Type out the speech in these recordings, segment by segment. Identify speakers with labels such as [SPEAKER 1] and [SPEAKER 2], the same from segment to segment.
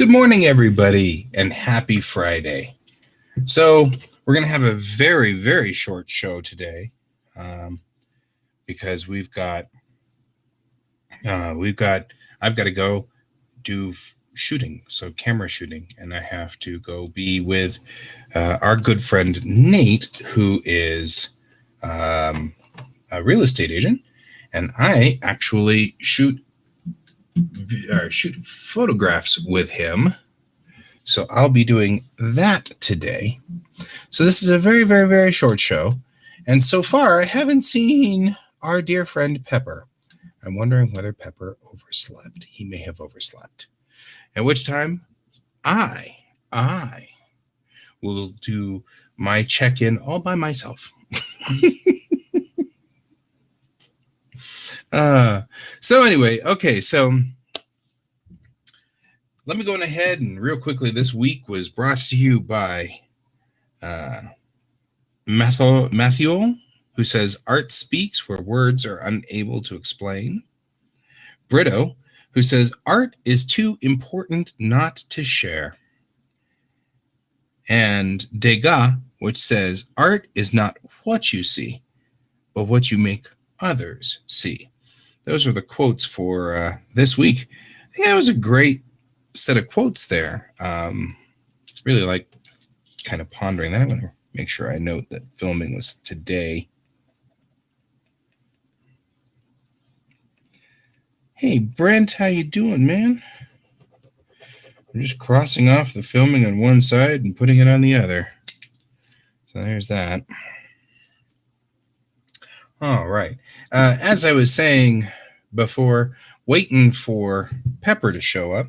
[SPEAKER 1] Good morning, everybody, and happy Friday. So we're going to have a very, very short show today because I've got to go do shooting, so camera shooting, and I have to go be with our good friend Nate, who is a real estate agent, and I actually shoot photographs with him. So I'll be doing that today. So this is a very, very, very short show. And so far, I haven't seen our dear friend Pepper. I'm wondering whether Pepper overslept. He may have overslept. At which time, I will do my check-in all by myself. So anyway, okay, so let me go on ahead and real quickly, this week was brought to you by Matthew, who says, art speaks where words are unable to explain. Brito, who says, art is too important not to share. And Degas, which says, art is not what you see, but what you make others see. Those are the quotes for this week. Yeah, it was a great set of quotes there. Really like kind of pondering that. I'm going to make sure I note that filming was today. Hey, Brent, how you doing, man? I'm just crossing off the filming on one side and putting it on the other. So there's that. All right. As I was saying before, waiting for Pepper to show up,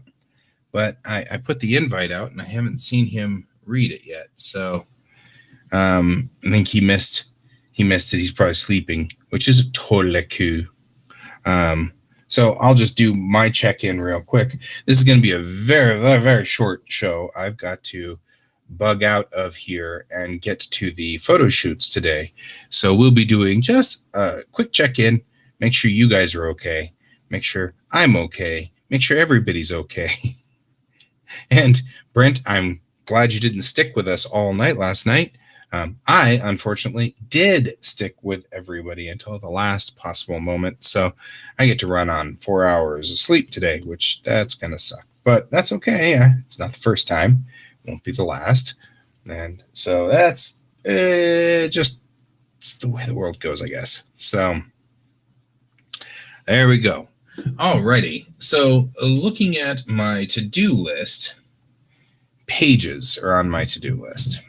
[SPEAKER 1] but I put the invite out and I haven't seen him read it yet. So I think he missed it. He's probably sleeping, which is totally cool. So I'll just do my check-in real quick. This is going to be a very, very, very short show. I've got to bug out of here and get to the photo shoots today. So we'll be doing just a quick check-in, make sure you guys are okay, make sure I'm okay, make sure everybody's okay. And Brent, I'm glad you didn't stick with us all night last night. I, unfortunately, did stick with everybody until the last possible moment. So I get to run on 4 hours of sleep today, which that's going to suck. But that's okay. It's not the first time. It won't be the last. And so that's just it's the way the world goes, I guess. So there we go. Alrighty. So looking at my to-do list, pages are on my to-do list.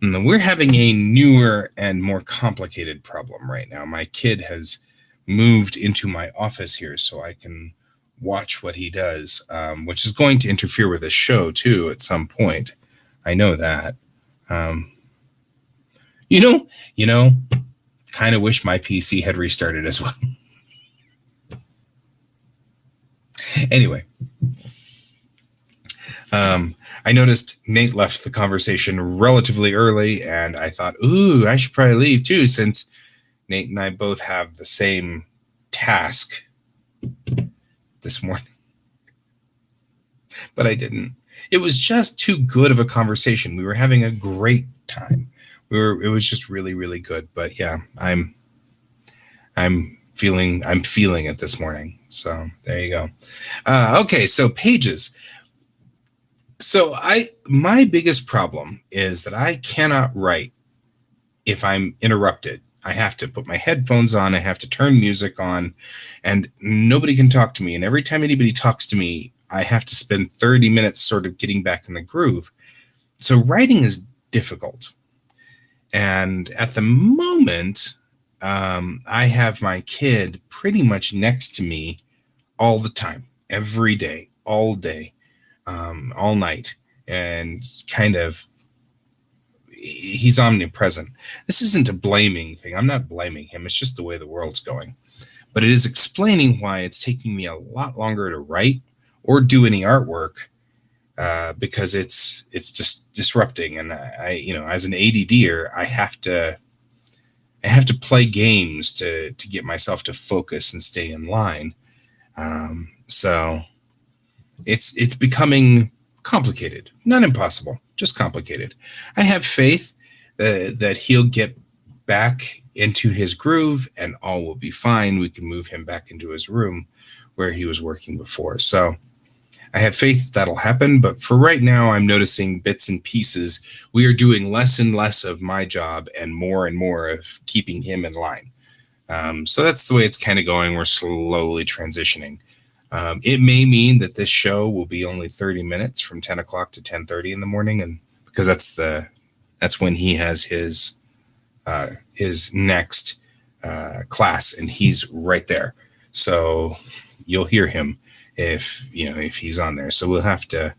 [SPEAKER 1] We're having a newer and more complicated problem right now. My kid has moved into my office here so I can watch what he does, which is going to interfere with the show too at some point. I know that. You know, kind of wish my PC had restarted as well. Anyway. I noticed Nate left the conversation relatively early, and I thought, ooh, I should probably leave too, since Nate and I both have the same task this morning. But I didn't. It was just too good of a conversation. We were having a great time. It was just really, really good. But yeah, I'm feeling it this morning. So there you go. Okay, so pages. So my biggest problem is that I cannot write if I'm interrupted. I have to put my headphones on, I have to turn music on, and nobody can talk to me. And every time anybody talks to me, I have to spend 30 minutes sort of getting back in the groove. So writing is difficult. And at the moment, I have my kid pretty much next to me all the time, every day, all day. All night, and kind of he's omnipresent. This isn't a blaming thing. I'm not blaming him. It's just the way the world's going. But it is explaining why it's taking me a lot longer to write or do any artwork because it's just disrupting. And I as an ADDer, I have to play games to get myself to focus and stay in line. So it's becoming complicated. Not impossible, just complicated. I have faith that he'll get back into his groove and all will be fine. We can move him back into his room where he was working before. So I have faith that'll happen, but for right now, I'm noticing bits and pieces. We are doing less and less of my job and more of keeping him in line. So that's the way it's kind of going. We're slowly transitioning. It may mean that this show will be only 30 minutes from 10 o'clock to 10:30 in the morning, and because that's when he has his next class, and he's right there. So you'll hear him if he's on there. So we'll have to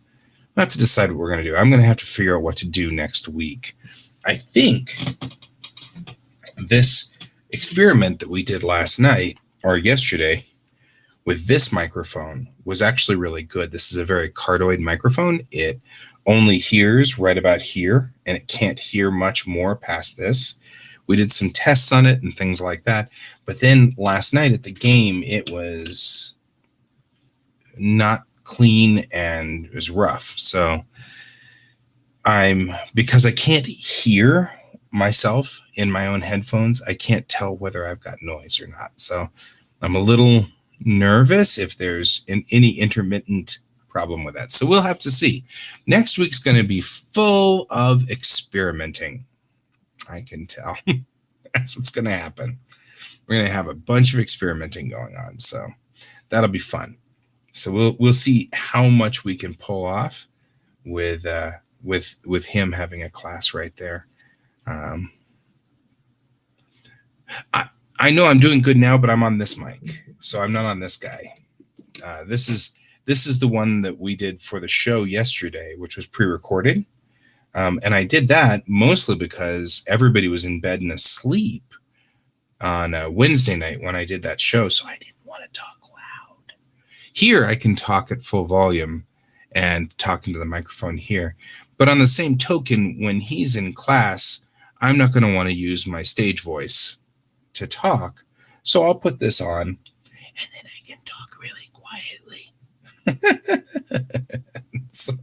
[SPEAKER 1] decide what we're going to do. I'm going to have to figure out what to do next week. I think this experiment that we did last night or yesterday with this microphone was actually really good. This is a very cardioid microphone. It only hears right about here, and it can't hear much more past this. We did some tests on it and things like that. But then last night at the game, it was not clean and it was rough. So because I can't hear myself in my own headphones, I can't tell whether I've got noise or not. So I'm a little nervous if there's any intermittent problem with that. So we'll have to see. Next week's going to be full of experimenting. I can tell. That's what's going to happen. We're going to have a bunch of experimenting going on. So that'll be fun. So we'll see how much we can pull off with him having a class right there. I know I'm doing good now, but I'm on this mic, so I'm not on this guy. This is the one that we did for the show yesterday, which was pre-recorded. And I did that mostly because everybody was in bed and asleep on Wednesday night when I did that show, so I didn't want to talk loud. Here, I can talk at full volume and talk into the microphone here. But on the same token, when he's in class, I'm not going to want to use my stage voice to talk. So I'll put this on, and then I can talk really quietly. So,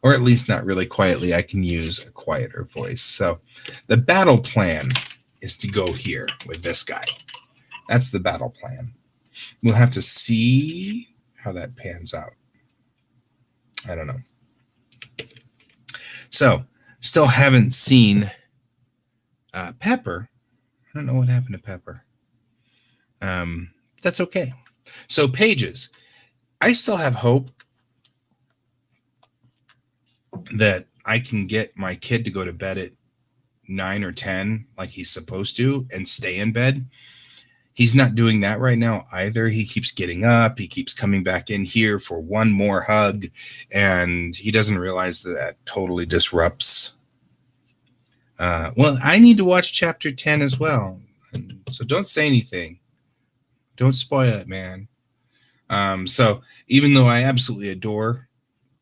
[SPEAKER 1] or at least not really quietly. I can use a quieter voice. So the battle plan is to go here with this guy. That's the battle plan. We'll have to see how that pans out. I don't know. So still haven't seen Pepper. I don't know what happened to Pepper. That's okay. So pages. I still have hope that I can get my kid to go to bed at 9 or 10 like he's supposed to and stay in bed. He's not doing that right now either. He keeps getting up. He keeps coming back in here for one more hug, and he doesn't realize that totally disrupts. Well, I need to watch chapter 10 as well. So don't say anything. Don't spoil it, man. So even though I absolutely adore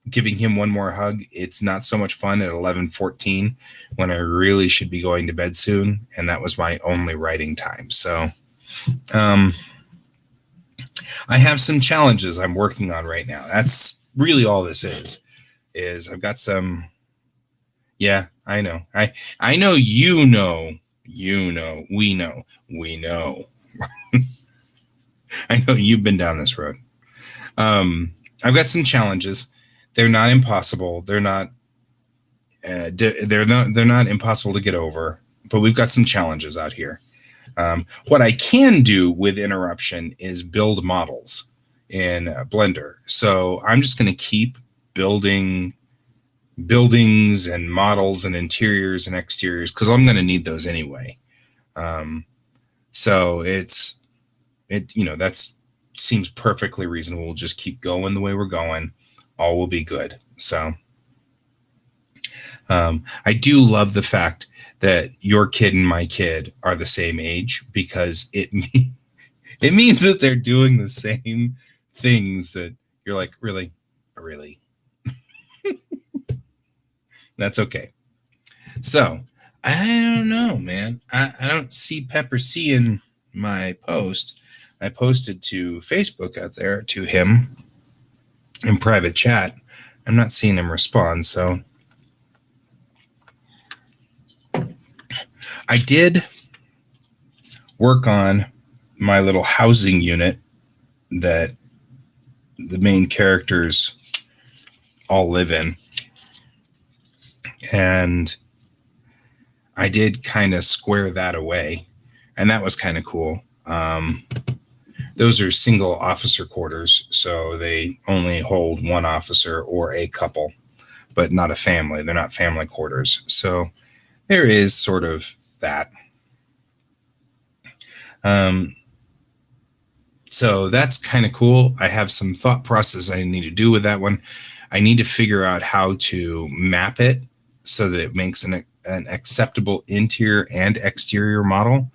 [SPEAKER 1] giving him one more hug, it's not so much fun at 11:14 when I really should be going to bed soon. And that was my only writing time. So I have some challenges I'm working on right now. That's really all this is I've got some. Yeah, I know. I know, we know. I know you've been down this road. I've got some challenges. They're not impossible. They're not impossible to get over, but we've got some challenges out here. What I can do with interruption is build models in Blender. So I'm just going to keep building buildings and models and interiors and exteriors because I'm going to need those anyway. So that seems perfectly reasonable. We'll just keep going the way we're going. All will be good. So I do love the fact that your kid and my kid are the same age because it means that they're doing the same things that you're like, really? That's okay. So I don't know, man. I don't see Pepper C in my post. I posted to Facebook out there to him. in private chat. I'm not seeing him respond. So I did work on my little housing unit that the main characters all live in. And I did kind of square that away. And that was kind of cool. Those are single officer quarters, so they only hold one officer or a couple, but not a family. They're not family quarters. So there is sort of that. So that's kind of cool. I have some thought process I need to do with that one. I need to figure out how to map it so that it makes an acceptable interior and exterior model.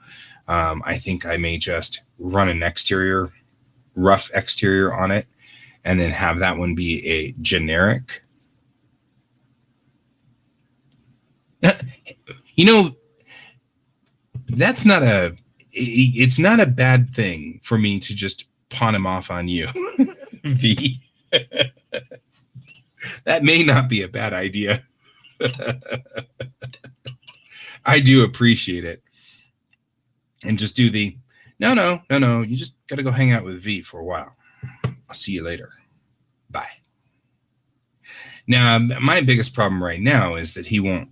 [SPEAKER 1] I think I may just run an rough exterior on it, and then have that one be a generic. You know, it's not a bad thing for me to just pawn him off on you, V. That may not be a bad idea. I do appreciate it. And just do the, no, you just got to go hang out with V for a while. I'll see you later. Bye. Now, my biggest problem right now is that he won't,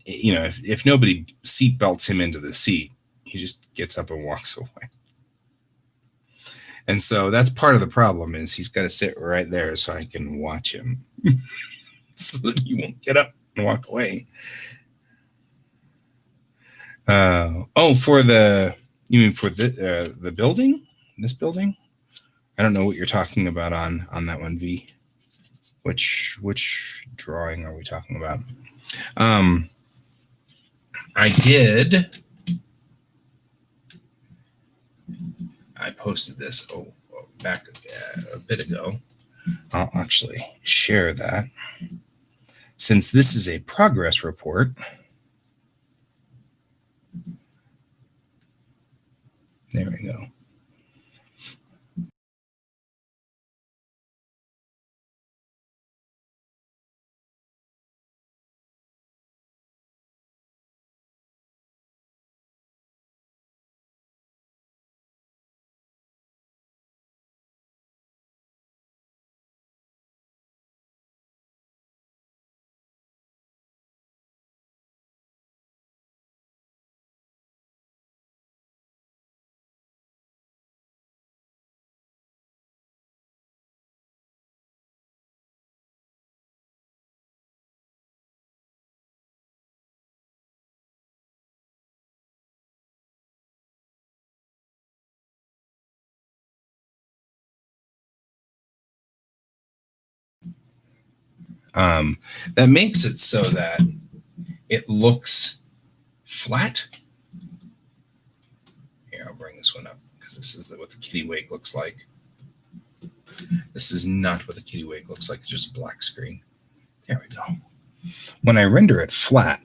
[SPEAKER 1] if nobody seat belts him into the seat, he just gets up and walks away. And so that's part of the problem, is he's got to sit right there so I can watch him so that he won't get up and walk away. You mean for the building? This building? I don't know what you're talking about on that one, V. Which drawing are we talking about? I posted this back a bit ago. I'll actually share that. Since this is a progress report, there we go. That makes it so that it looks flat. Here, I'll bring this one up because this is what the Kittiwake looks like. This is not what the Kittiwake looks like, it's just a black screen. There we go. When I render it flat,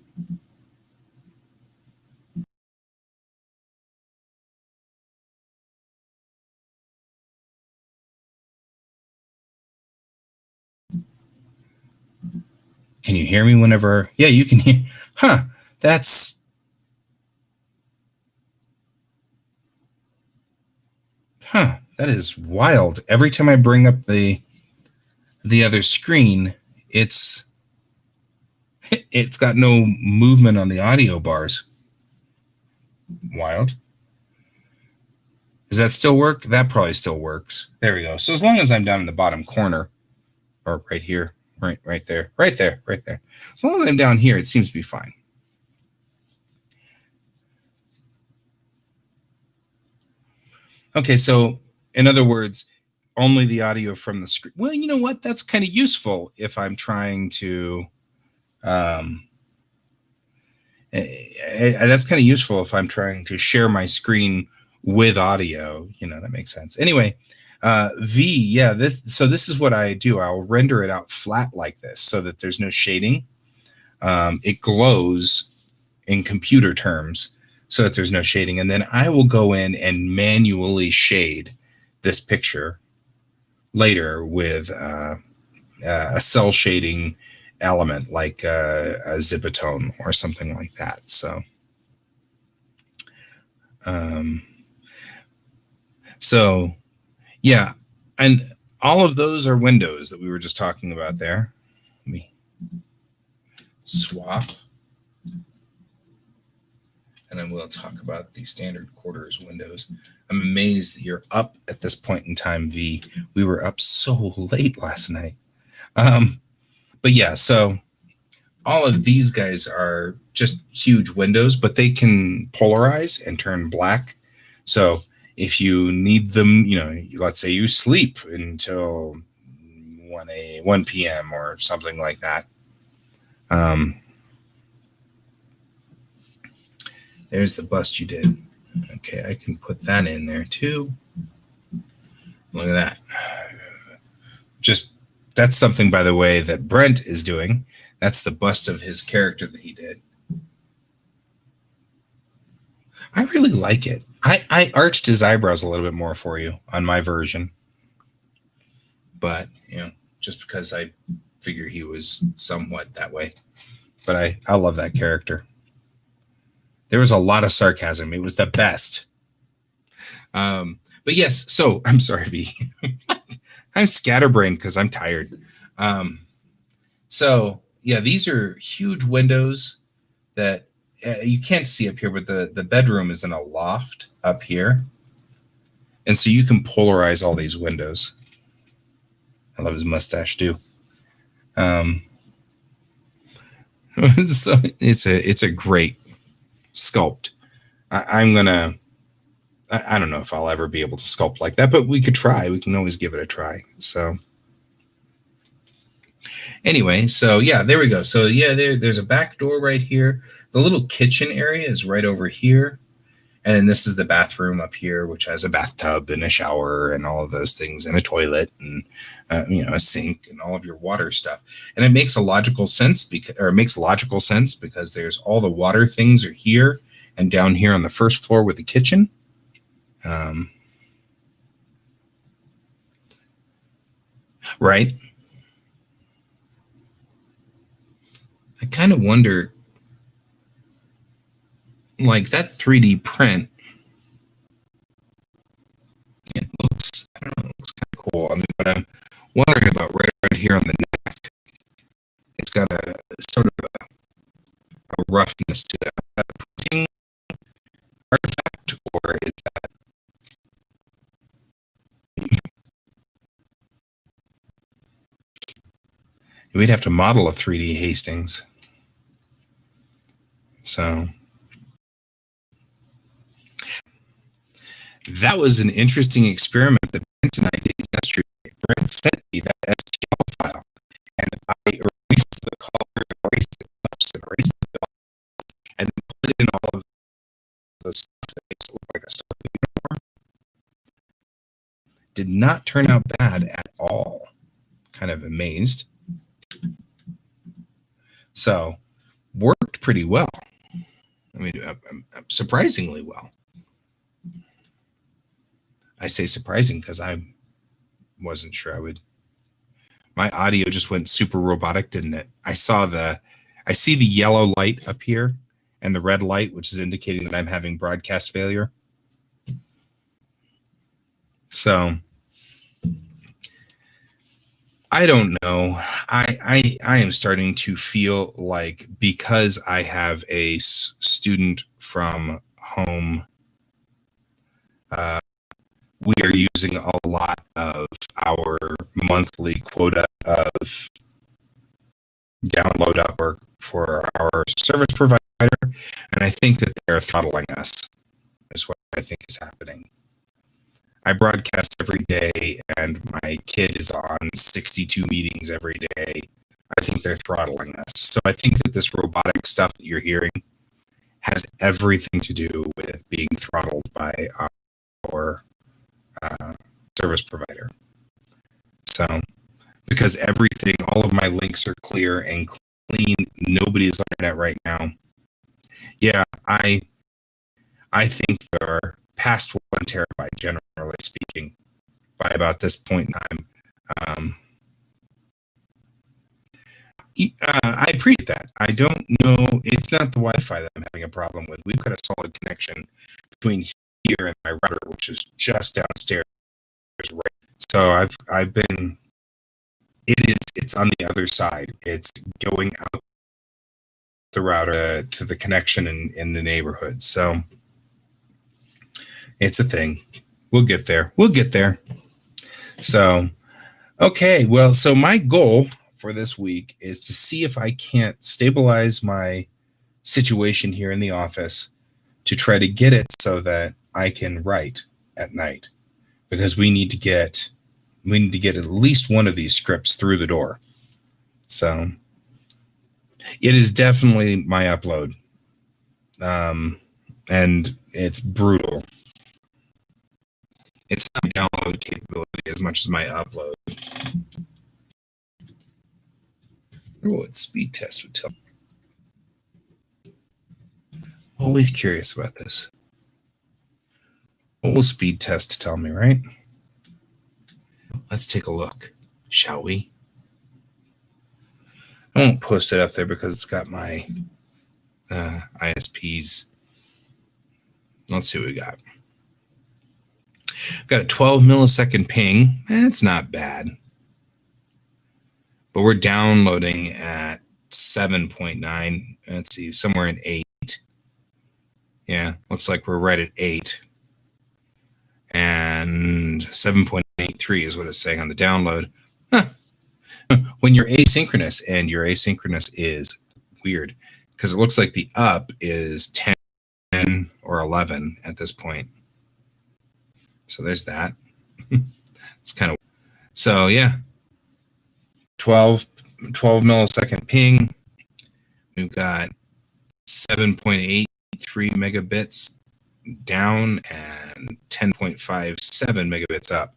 [SPEAKER 1] can you hear me whenever? Yeah, you can hear. Huh, that is wild. Every time I bring up the other screen, it's got no movement on the audio bars. Wild. Does that still work? That probably still works. There we go. So as long as I'm down in the bottom corner, or right here, right there. As long as I'm down here, it seems to be fine. Okay, so in other words, only the audio from the screen. Well, you know what? That's kind of useful if I'm trying to. That's kind of useful if I'm trying to share my screen with audio. That makes sense. Anyway, V, yeah. This is what I do. I'll render it out flat like this so that there's no shading. It glows in computer terms so that there's no shading, and then I will go in and manually shade this picture later with a cell shading element like a zipatone or something like that. So, so yeah, and all of those are windows that we were just talking about there. Let me swap, and then we'll talk about the standard quarters windows. I'm amazed that you're up at this point in time, V. We were up so late last night. But yeah, so all of these guys are just huge windows, but they can polarize and turn black. So if you need them, let's say you sleep until 1 p.m. or something like that. There's the bust you did. Okay, I can put that in there too. Look at that. Just, that's something, by the way, that Brent is doing. That's the bust of his character that he did. I really like it. I arched his eyebrows a little bit more for you on my version. But, just because I figure he was somewhat that way. But I love that character. There was a lot of sarcasm. It was the best. But yes, so I'm sorry, V. I'm scatterbrained because I'm tired. So yeah, these are huge windows that you can't see up here, but the bedroom is in a loft up here. And so you can polarize all these windows. I love his mustache too. So it's a great sculpt. I don't know if I'll ever be able to sculpt like that, but we could try. We can always give it a try. So anyway, so yeah, there we go. So yeah, there's a back door right here. The little kitchen area is right over here. And this is the bathroom up here, which has a bathtub and a shower and all of those things, and a toilet and a sink and all of your water stuff. And it makes logical sense because there's all the water things are here and down here on the first floor with the kitchen. Right. I kind of wonder, like that 3D print. It looks kind of cool. I mean, but I'm wondering about right here on the neck. It's got a sort of a roughness to that. Is that a printing artifact, or is that? We'd have to model a 3D Hastings. So that was an interesting experiment that Brent and I did yesterday. Brent sent me that STL file, and I erased the color, erased the cups, and erased the belt, and then put in all of the stuff that makes it look like a surf uniform. Did not turn out bad at all. Kind of amazed. So worked pretty well. I mean, surprisingly well. I say surprising because I wasn't sure I would. My audio just went super robotic, didn't it? I see the yellow light up here and the red light, which is indicating that I'm having broadcast failure. So I don't know. I am starting to feel like, because I have a student from home, we are using a lot of our monthly quota of download Upwork for our service provider, and I think that they're throttling us, is what I think is happening. I broadcast every day, and my kid is on 62 meetings every day. I think they're throttling us. So I think that this robotic stuff that you're hearing has everything to do with being throttled by our service provider. So, because everything, all of my links are clear and clean, nobody is on the internet right now. Yeah, I think they're past 1 terabyte, generally speaking, by about this point in time. Um, I appreciate that. I don't know. It's not the Wi-Fi that I'm having a problem with. We've got a solid connection between here and my router, which is just downstairs. Right. So I've been. It's on the other side. It's going out the router to the connection in the neighborhood. So it's a thing. We'll get there. We'll get there. So, okay. Well, so my goal for this week is to see if I can't stabilize my situation here in the office to try to get it so that I can write at night, because we need to get at least one of these scripts through the door. So it is definitely my upload. And it's brutal. It's not download capability as much as my upload. I wonder what speed test would tell me. Always curious about this. What will speed test tell me, right? Let's take a look, shall we? I won't post it up there because it's got my ISPs. Let's see what we got. Got a 12 millisecond ping. It's not bad. But we're downloading at 7.9. Let's see, somewhere in 8. Yeah, looks like we're right at 8. And 7.83 is what it's saying on the download. Huh. When you're asynchronous, and your asynchronous is weird, because it looks like the up is 10 or 11 at this point. So there's that. It's kind of, so yeah, 12 millisecond ping. We've got 7.83 megabits down and 10.57 megabits up.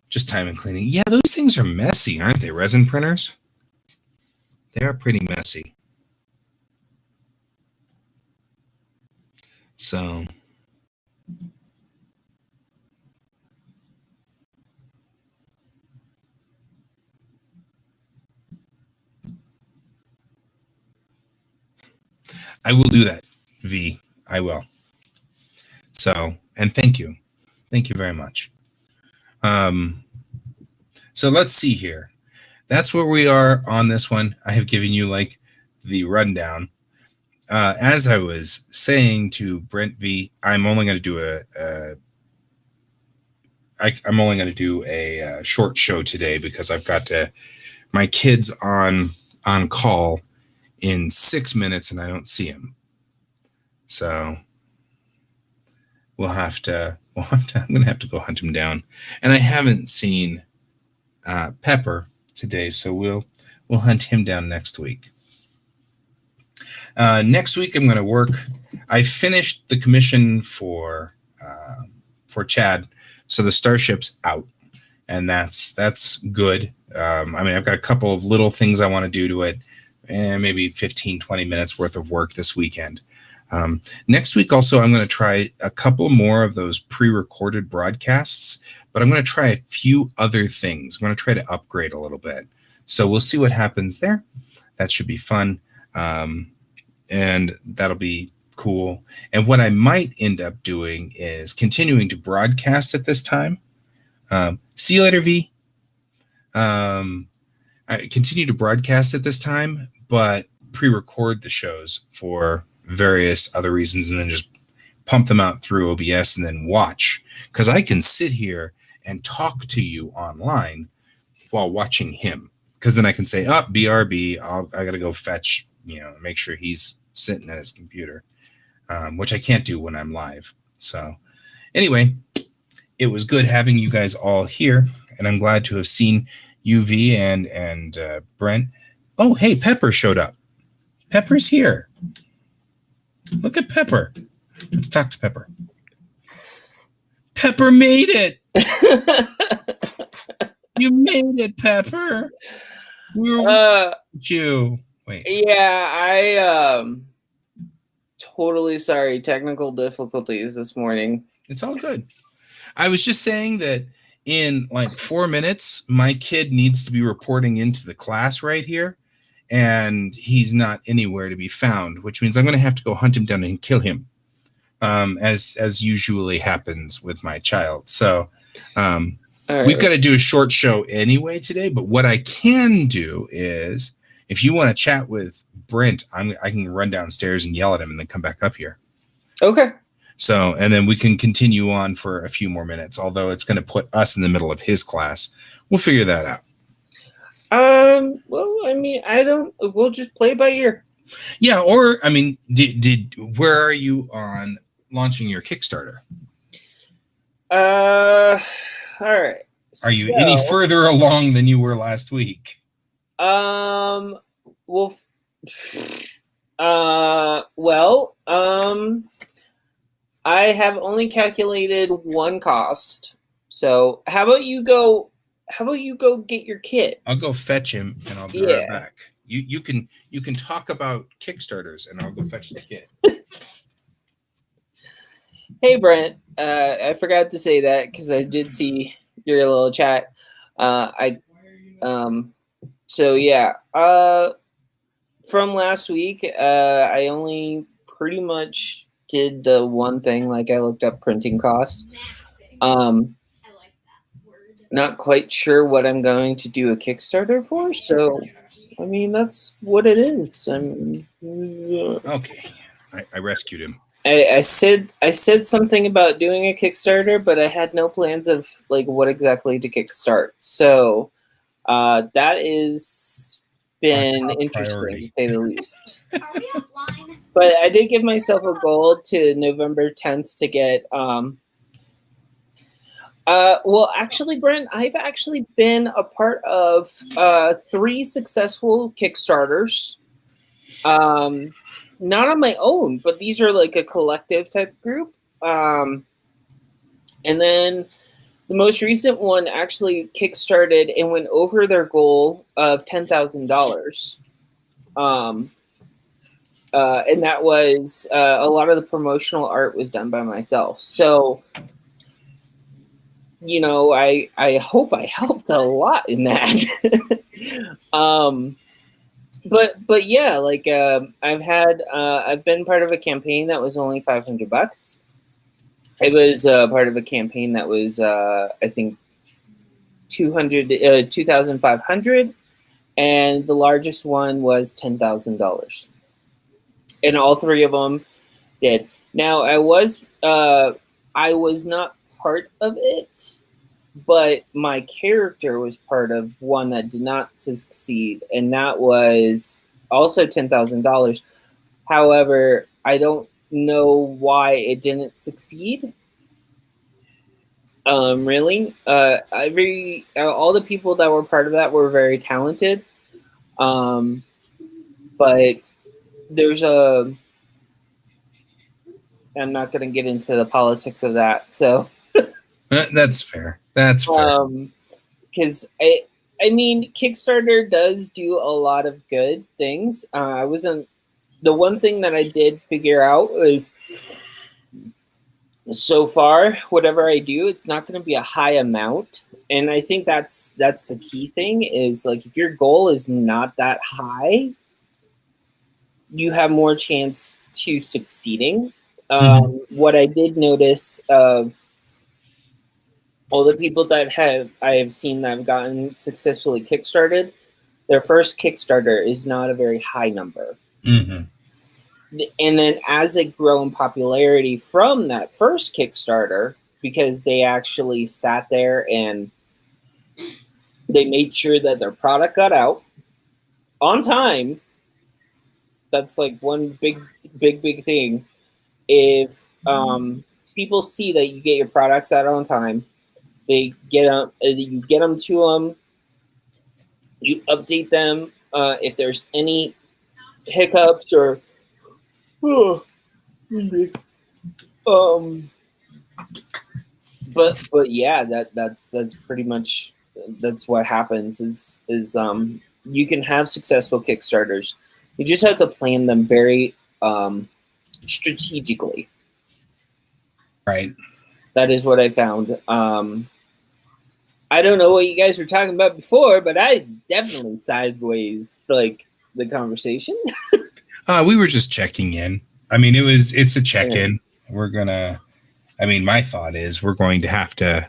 [SPEAKER 1] Just time and cleaning. Yeah, those things are messy, aren't they? Resin printers? They are pretty messy. So I will do that, V. I will. So, and thank you. Thank you very much. So let's see here. That's where we are on this one. I have given you like the rundown. As I was saying to Brent V, I'm only going to do I'm only going to do a short show today because I've got my kids on call in 6 minutes and I don't see him. So I'm going to have to go hunt him down. And I haven't seen Pepper today, so we'll hunt him down next week. Next week I'm going to work. I finished the commission for Chad, so the starship's out, and that's good. I mean, I've got a couple of little things I want to do to it, and maybe 15-20 minutes worth of work this weekend. Next week also I'm going to try a couple more of those pre-recorded broadcasts, but I'm going to try a few other things. I'm going to try to upgrade a little bit. So we'll see what happens there. That should be fun. And that'll be cool. And what I might end up doing is continuing to broadcast at this time. See you later, V. I continue to broadcast at this time, but pre-record the shows for various other reasons and then just pump them out through OBS and then watch. Because I can sit here and talk to you online while watching him. Because then I can say, BRB, I got to go fetch, make sure he's sitting at his computer, which I can't do when I'm live. So anyway, it was good having you guys all here, and I'm glad to have seen UV and Brent. Oh, hey, Pepper showed up. Pepper's here. Look at Pepper. Let's talk to Pepper. Pepper made it. You made it, Pepper. We were with you. Wait.
[SPEAKER 2] Yeah, totally sorry. Technical difficulties this morning.
[SPEAKER 1] It's all good. I was just saying that in like 4 minutes, my kid needs to be reporting into the class right here, and he's not anywhere to be found, which means I'm going to have to go hunt him down and kill him, as usually happens with my child. So we've got to do a short show anyway today, but what I can do is, if you want to chat with Brent, I can run downstairs and yell at him and then come back up here.
[SPEAKER 2] Okay.
[SPEAKER 1] So, and then we can continue on for a few more minutes, although it's going to put us in the middle of his class. We'll figure that out.
[SPEAKER 2] Well, I mean, we'll just play by ear.
[SPEAKER 1] Yeah, or, I mean, where are you on launching your Kickstarter?
[SPEAKER 2] All right.
[SPEAKER 1] Are you any further along than you were last week?
[SPEAKER 2] Well, I have only calculated one cost. So how about you go get your kit?
[SPEAKER 1] I'll go fetch him and I'll be right back. You can talk about Kickstarters and I'll go fetch the kit.
[SPEAKER 2] Hey Brent, I forgot to say that because I did see your little chat. So yeah. From last week, I only pretty much did the one thing, like I looked up printing costs. Not quite sure what I'm going to do a Kickstarter for, so I mean that's what it is.
[SPEAKER 1] Okay, I rescued him.
[SPEAKER 2] I said something about doing a Kickstarter, but I had no plans of like what exactly to kickstart. So that is been interesting priority, to say the least. But I did give myself a goal to November 10th to get well, actually, Brent, I've actually been a part of 3 successful Kickstarters. Not on my own, but these are like a collective type group. And then the most recent one actually kickstarted and went over their goal of $10,000. And that was a lot of the promotional art was done by myself. So, you know, I hope I helped a lot in that. But yeah, like I've been part of a campaign that was only $500. It was part of a campaign that was I think 2,500, and the largest one was $10,000. And all 3 of them did. Now I was not part of it, but my character was part of one that did not succeed, and that was also $10,000. However, I don't know why it didn't succeed. Really, all the people that were part of that were very talented. But there's I'm not going to get into the politics of that. So
[SPEAKER 1] that's fair. That's fair.
[SPEAKER 2] Because I mean, Kickstarter does do a lot of good things. The one thing that I did figure out was, so far, whatever I do, it's not going to be a high amount. And I think that's the key thing is, like, if your goal is not that high, you have more chance to succeeding. What I did notice of all the people that I have seen that have gotten successfully kickstarted, their first Kickstarter is not a very high number. Mm-hmm. And then as they grow in popularity from that first Kickstarter, because they actually sat there and they made sure that their product got out on time. That's like one big thing. If people see that you get your products out on time, they get them, you get them to them, you update them. If there's any hiccups or but yeah, that's pretty much that's what happens is you can have successful Kickstarters. You just have to plan them very strategically.
[SPEAKER 1] Right.
[SPEAKER 2] That is what I found. I don't know what you guys were talking about before, but I definitely sideways like the conversation.
[SPEAKER 1] We were just checking in. I mean, it's a check-in. We're gonna. I mean, my thought is we're going to have to.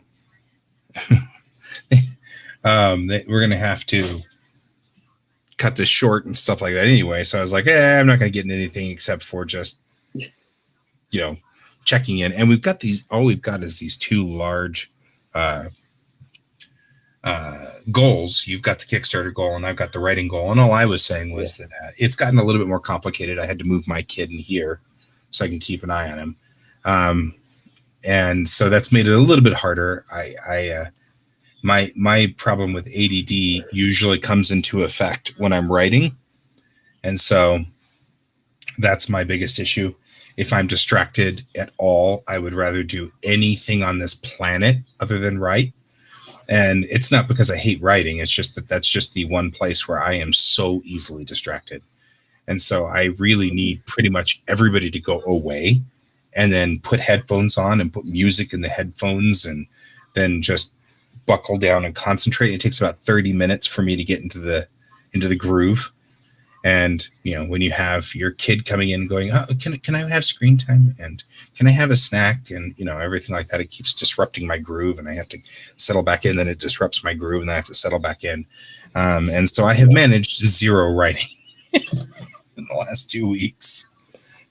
[SPEAKER 1] We're gonna have to cut this short and stuff like that anyway. So I was like, I'm not gonna get into anything except for just, checking in. And we've got these. All we've got is these two large goals. You've got the Kickstarter goal, and I've got the writing goal. And all I was saying was that it's gotten a little bit more complicated. I had to move my kid in here so I can keep an eye on him, and so that's made it a little bit harder. My problem with ADD usually comes into effect when I'm writing, and so that's my biggest issue. If I'm distracted at all, I would rather do anything on this planet other than write. And it's not because I hate writing. It's just that's just the one place where I am so easily distracted. And so I really need pretty much everybody to go away and then put headphones on and put music in the headphones and then just buckle down and concentrate. It takes about 30 minutes for me to get into the groove. And, when you have your kid coming in going, oh, can I have screen time? And can I have a snack? And, everything like that, it keeps disrupting my groove and I have to settle back in. Then it disrupts my groove and then I have to settle back in. And so I have managed zero writing in the last 2 weeks.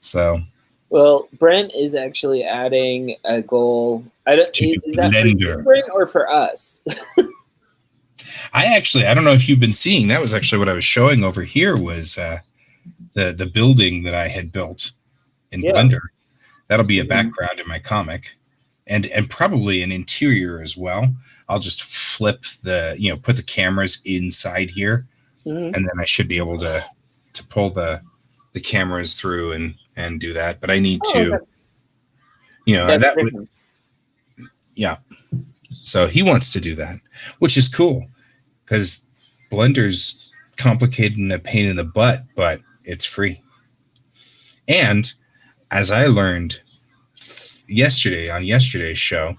[SPEAKER 1] So.
[SPEAKER 2] Well, Brent is actually adding a goal. Is that for you, Brent, or for us?
[SPEAKER 1] I don't know if you've been seeing, that was actually what I was showing over here was the building that I had built in Blender. That'll be a background in my comic and probably an interior as well. I'll just flip put the cameras inside here and then I should be able to pull the cameras through and do that. But I need to, yeah. So he wants to do that, which is cool. Because Blender's complicated and a pain in the butt, but it's free. And as I learned yesterday on yesterday's show,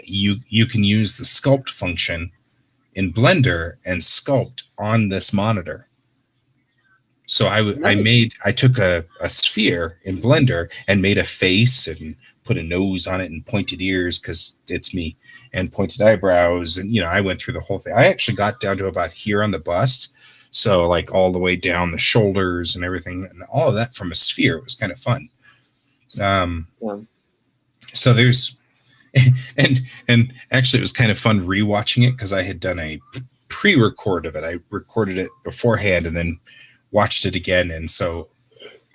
[SPEAKER 1] you can use the sculpt function in Blender and sculpt on this monitor. So I took a sphere in Blender and made a face and put a nose on it and pointed ears because it's me. And pointed eyebrows. And, I went through the whole thing. I actually got down to about here on the bust. So like all the way down the shoulders and everything. And all of that from a sphere. It was kind of fun. So there's, and actually it was kind of fun rewatching it because I had done a pre-record of it. I recorded it beforehand and then watched it again. And so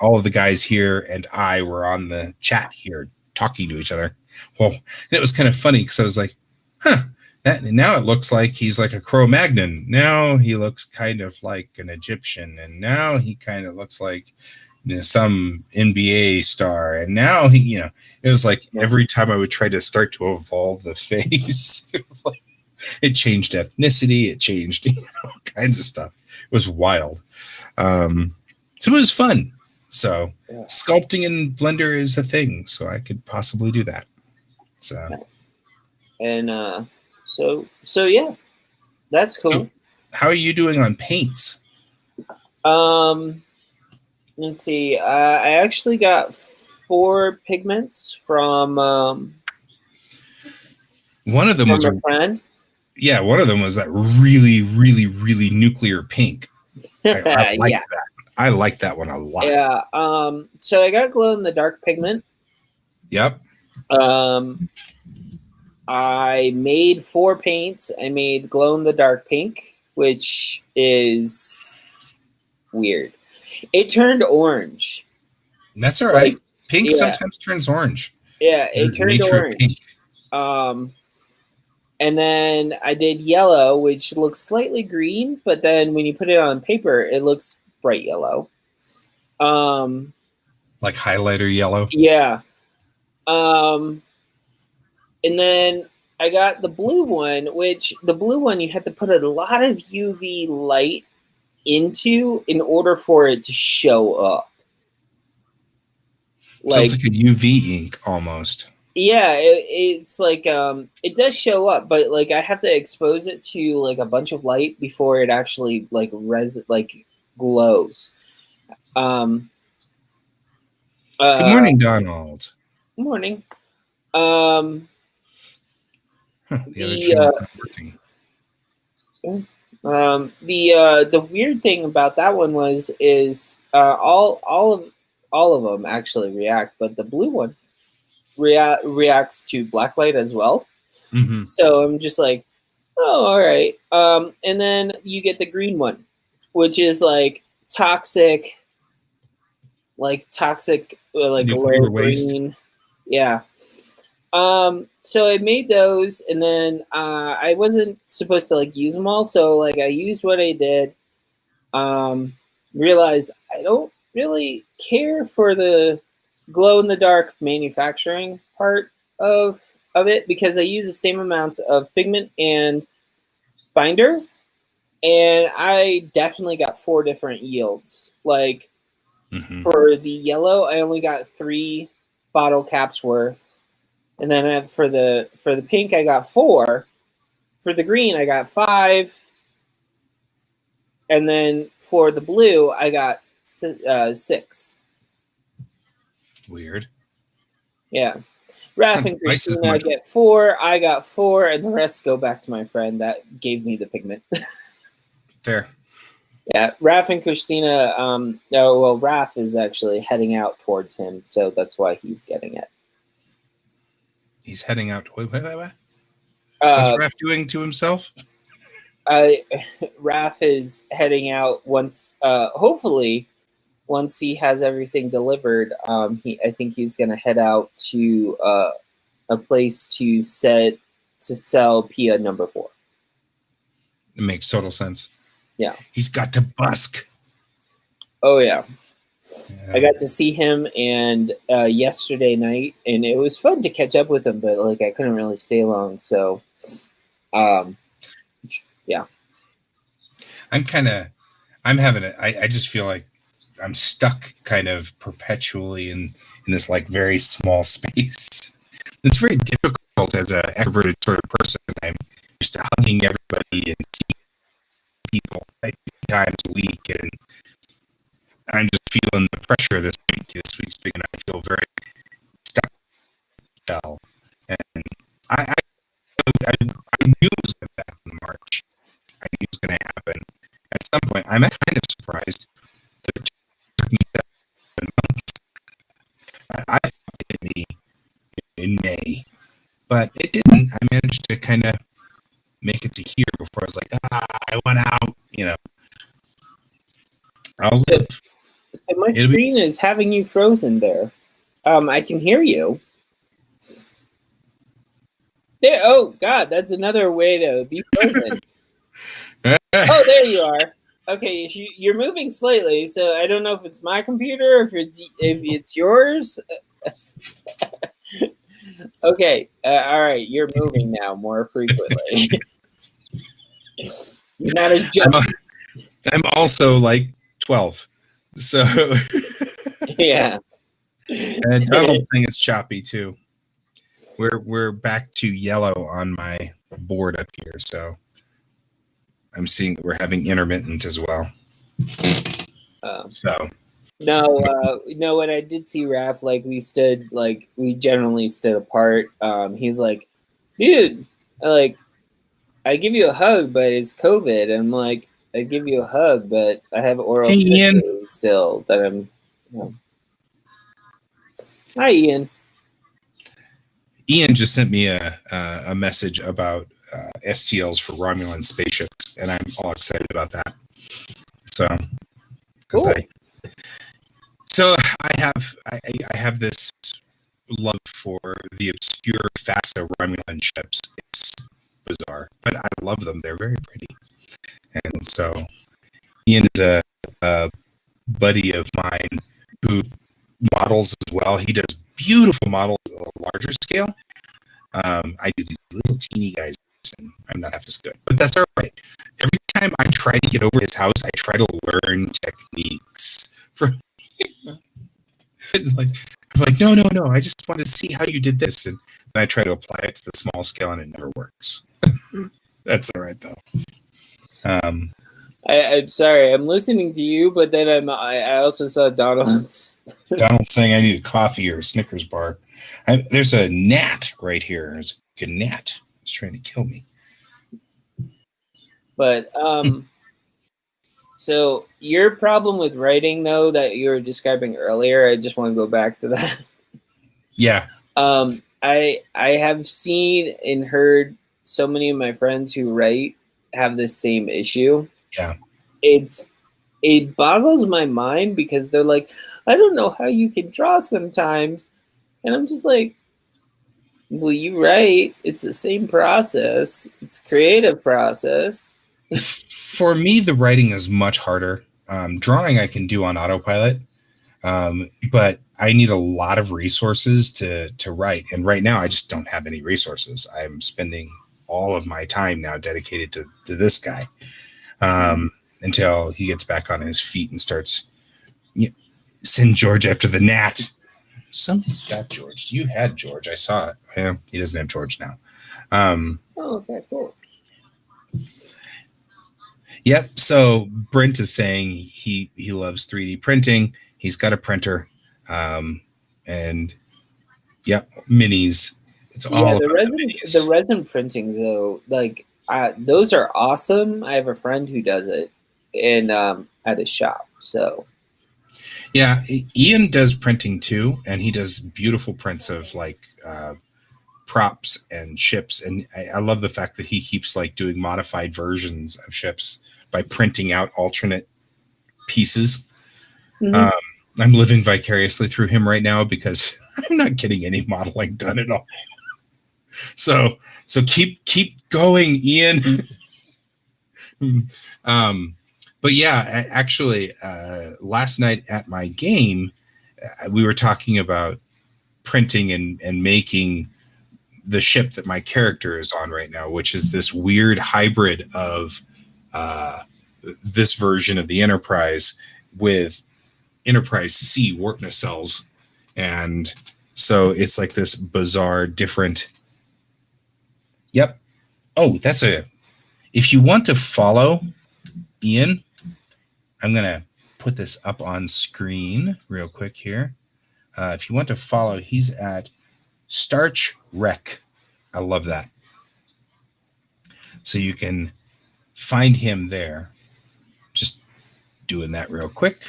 [SPEAKER 1] all of the guys here and I were on the chat here talking to each other. Well, and it was kind of funny because I was like, now it looks like he's like a Cro-Magnon. Now he looks kind of like an Egyptian. And now he kind of looks like some NBA star. And now he, it was like every time I would try to start to evolve the face, it was like it changed ethnicity. It changed all kinds of stuff. It was wild. So it was fun. So sculpting in Blender is a thing. So I could possibly do that. So.
[SPEAKER 2] And so yeah, that's cool.
[SPEAKER 1] So how are you doing on paints?
[SPEAKER 2] Let's see. I actually got 4 pigments from
[SPEAKER 1] one of them was
[SPEAKER 2] a friend.
[SPEAKER 1] Yeah, one of them was that really, really, really nuclear pink. I like that. I like that one a lot.
[SPEAKER 2] Yeah. So I got glow in the dark pigment.
[SPEAKER 1] Yep.
[SPEAKER 2] I made 4 paints. I made glow in the dark pink, which is weird. It turned orange.
[SPEAKER 1] That's all right. Pink sometimes turns orange.
[SPEAKER 2] Yeah, it turned orange. And then I did yellow, which looks slightly green, but then when you put it on paper, it looks bright yellow.
[SPEAKER 1] Like highlighter yellow?
[SPEAKER 2] Yeah. And then I got the blue one, which the blue one you have to put a lot of UV light into in order for it to show up.
[SPEAKER 1] So it's like a UV ink almost.
[SPEAKER 2] Yeah, it's like it does show up, but like I have to expose it to like a bunch of light before it actually like glows.
[SPEAKER 1] Good morning, Donald.
[SPEAKER 2] Good morning.
[SPEAKER 1] The other channel's not working.
[SPEAKER 2] The weird thing about that one is all of them actually react, but the blue one reacts to black light as well.
[SPEAKER 1] Mm-hmm.
[SPEAKER 2] So I'm just like, oh, all right. And then you get the green one, which is like toxic, like
[SPEAKER 1] nuclear waste.
[SPEAKER 2] green. Yeah. So I made those, and then I wasn't supposed to like use them all, so like I used what I did. Realized I don't really care for the glow in the dark manufacturing part of it because I use the same amounts of pigment and binder, and I definitely got 4 different yields. Like for the yellow, I only got 3 bottle caps worth. And then for the pink, I got 4. For the green, I got 5. And then for the blue, I got 6.
[SPEAKER 1] Weird.
[SPEAKER 2] Yeah. Raph and Christina get 4. I got 4, and the rest go back to my friend that gave me the pigment.
[SPEAKER 1] Fair.
[SPEAKER 2] Yeah, Raph and Christina. Raph is actually heading out towards him, so that's why he's getting it.
[SPEAKER 1] He's heading out. What's Raph doing to himself?
[SPEAKER 2] Raph is heading out once. Hopefully, once he has everything delivered, I think he's going to head out to a place to sell Pia number 4.
[SPEAKER 1] It makes total sense.
[SPEAKER 2] Yeah,
[SPEAKER 1] he's got to busk.
[SPEAKER 2] Oh yeah. I got to see him and yesterday night, and it was fun to catch up with him, but like I couldn't really stay long, so yeah.
[SPEAKER 1] I just feel like I'm stuck kind of perpetually in this like very small space. It's very difficult as an extroverted sort of person. I'm used to hugging everybody and seeing people like 3 times a week, and I'm just feeling the pressure this week's big, and I feel very stuck. And I knew it was going to happen in March. I knew it was going to happen at some point. I'm kind of surprised that it took me 7 months. I thought it hit me in May, but it didn't. I managed to kind of make it to here before I was like, I went out, I'll live.
[SPEAKER 2] So my screen is having you frozen there. I can hear you. There. Oh God, that's another way to be frozen. Oh, there you are. Okay, you're moving slightly, so I don't know if it's my computer or if it's yours. Okay, all right, you're moving now more frequently. You're not as jumpy.
[SPEAKER 1] I'm also like 12, so
[SPEAKER 2] yeah.
[SPEAKER 1] And Donald's thing is choppy too. We're back to yellow on my board up here, so I'm seeing that we're having intermittent as well.
[SPEAKER 2] No, when I did see Raph, like we generally stood apart. He's like, dude, like I give you a hug, but it's COVID. And I'm like, I give you a hug, but I have oral surgery still that I'm. Hi, Ian.
[SPEAKER 1] Ian just sent me a message about STLs for Romulan spaceships, and I'm all excited about that. So,
[SPEAKER 2] cool.
[SPEAKER 1] I have this love for the obscure FASA Romulan ships. It's bizarre, but I love them. They're very pretty. And so Ian is a buddy of mine who models as well. He does beautiful models at a larger scale. I do these little teeny guys, and I'm not half as good, but that's all right. Every time I try to get over his house, I try to learn techniques from like, I'm like, no. I just wanted to see how you did this. And I try to apply it to the small scale and it never works. That's all right, though.
[SPEAKER 2] I'm sorry. I'm listening to you, but then I also saw Donald's.
[SPEAKER 1] Donald's saying I need a coffee or a Snickers bar. There's a gnat right here. There's a gnat. It's trying to kill me.
[SPEAKER 2] But so your problem with writing, though, that you were describing earlier, I just want to go back to that.
[SPEAKER 1] Yeah.
[SPEAKER 2] I have seen and heard so many of my friends who write have this same issue.
[SPEAKER 1] Yeah.
[SPEAKER 2] It boggles my mind because they're like, I don't know how you can draw sometimes. And I'm just like, well, you write. It's the same process. It's a creative process.
[SPEAKER 1] For me, the writing is much harder. Drawing I can do on autopilot, but I need a lot of resources to write. And right now, I just don't have any resources. I'm spending all of my time now dedicated to this guy until he gets back on his feet and starts. Send George after the gnat. Somebody's got George. You had George. I saw it. Yeah, he doesn't have George now.
[SPEAKER 2] Okay, cool.
[SPEAKER 1] Yep. So Brent is saying he loves 3D printing. He's got a printer, and yep, minis. It's all
[SPEAKER 2] the resin printings though. Like those are awesome. I have a friend who does it in at his shop. So
[SPEAKER 1] yeah, Ian does printing too, and he does beautiful prints of like props and ships. And I love the fact that he keeps like doing modified versions of ships by printing out alternate pieces. Mm-hmm. I'm living vicariously through him right now because I'm not getting any modeling done at all. So keep going, Ian. But yeah, actually, last night at my game, we were talking about printing and making the ship that my character is on right now, which is this weird hybrid of this version of the Enterprise with Enterprise C warp nacelles. And so it's like this bizarre, different. Yep. Oh, if you want to follow Ian, I'm going to put this up on screen real quick here. If you want to follow, he's at Starch Rec. I love that. So you can find him there. Just doing that real quick.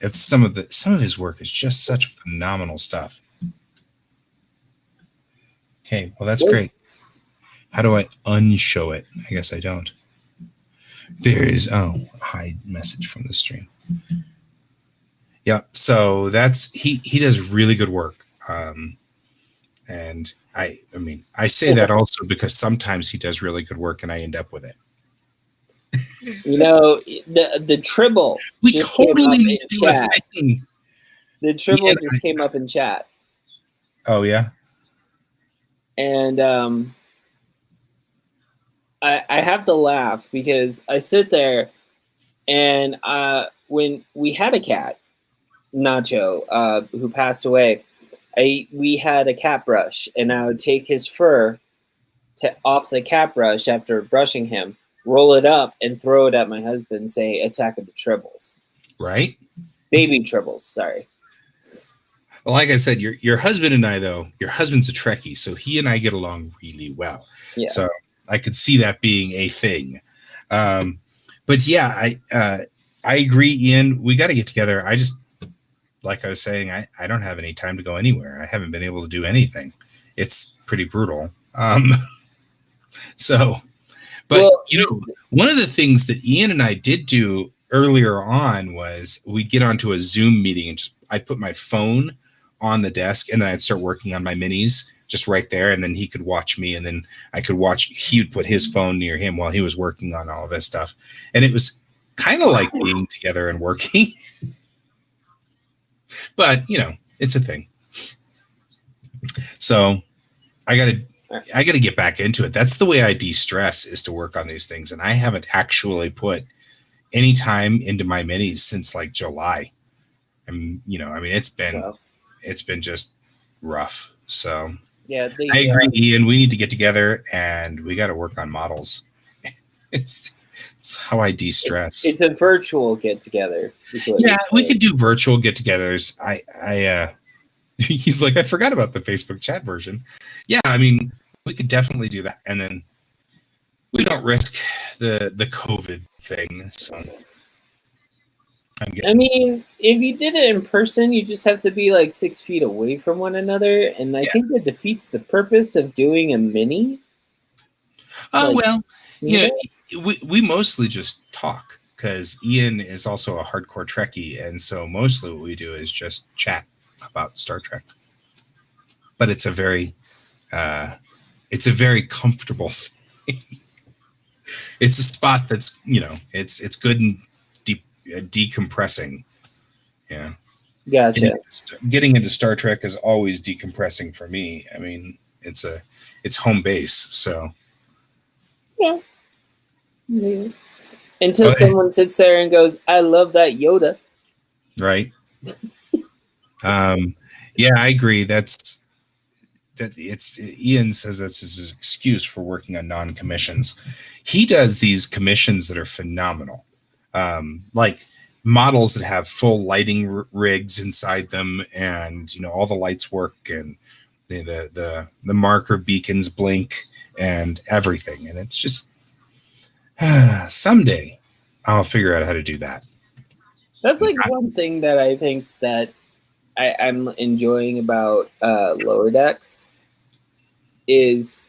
[SPEAKER 1] It's some of his work is just such phenomenal stuff. Okay, well that's great. How do I unshow it? I guess I don't. There is hide message from the stream. Yeah, so that's he does really good work. And I mean I say that also because sometimes he does really good work and I end up with it.
[SPEAKER 2] You know, the Tribble.
[SPEAKER 1] We totally need to do a thing.
[SPEAKER 2] The Tribble just came up in chat.
[SPEAKER 1] Oh yeah.
[SPEAKER 2] And I have to laugh because I sit there and when we had a cat, Nacho, who passed away, we had a cat brush, and I would take his fur off the cat brush after brushing him, roll it up, and throw it at my husband, saying, "Attack of the Tribbles." Right? Baby Tribbles, sorry.
[SPEAKER 1] Well, like I said, your husband and I, though, your husband's a Trekkie, so he and I get along really well. Yeah. So I could see that being a thing. But yeah, I agree, Ian. We got to get together. I just, like I was saying, I don't have any time to go anywhere. I haven't been able to do anything. It's pretty brutal. But one of the things that Ian and I did do earlier on was we'd get onto a Zoom meeting and I'd put my phone on the desk and then I'd start working on my minis just right there. And then he could watch me and then he would put his phone near him while he was working on all of this stuff. And it was kind of like being together and working. But, it's a thing. So I got to get back into it. That's the way I de-stress, is to work on these things. And I haven't actually put any time into my minis since like July. And, it's been it's been just rough. So
[SPEAKER 2] Yeah,
[SPEAKER 1] I agree, Ian. We need to get together and we got to work on models. It's how I de-stress.
[SPEAKER 2] It's a virtual get together.
[SPEAKER 1] Yeah, we could do virtual get-togethers. He's like, I forgot about the Facebook chat version. Yeah, I mean, we could definitely do that, and then we don't risk the COVID thing. So,
[SPEAKER 2] I mean, if you did it in person, you just have to be like 6 feet away from one another, and I think that defeats the purpose of doing a mini.
[SPEAKER 1] Oh, well, yeah, we mostly just talk because Ian is also a hardcore Trekkie, and so mostly what we do is just chat about Star Trek. But it's a very comfortable thing. It's a spot that's, it's good and decompressing. Yeah.
[SPEAKER 2] Gotcha.
[SPEAKER 1] Getting into Star Trek is always decompressing for me. I mean, it's home base. So
[SPEAKER 2] yeah. Until someone sits there and goes, "I love that Yoda."
[SPEAKER 1] Right. Yeah, I agree. It's Ian says that's his excuse for working on non-commissions. He does these commissions that are phenomenal, like models that have full lighting rigs inside them, and all the lights work, and the marker beacons blink and everything. And it's just someday I'll figure out how to do that.
[SPEAKER 2] That's like one thing that I think that I'm enjoying about Lower Decks is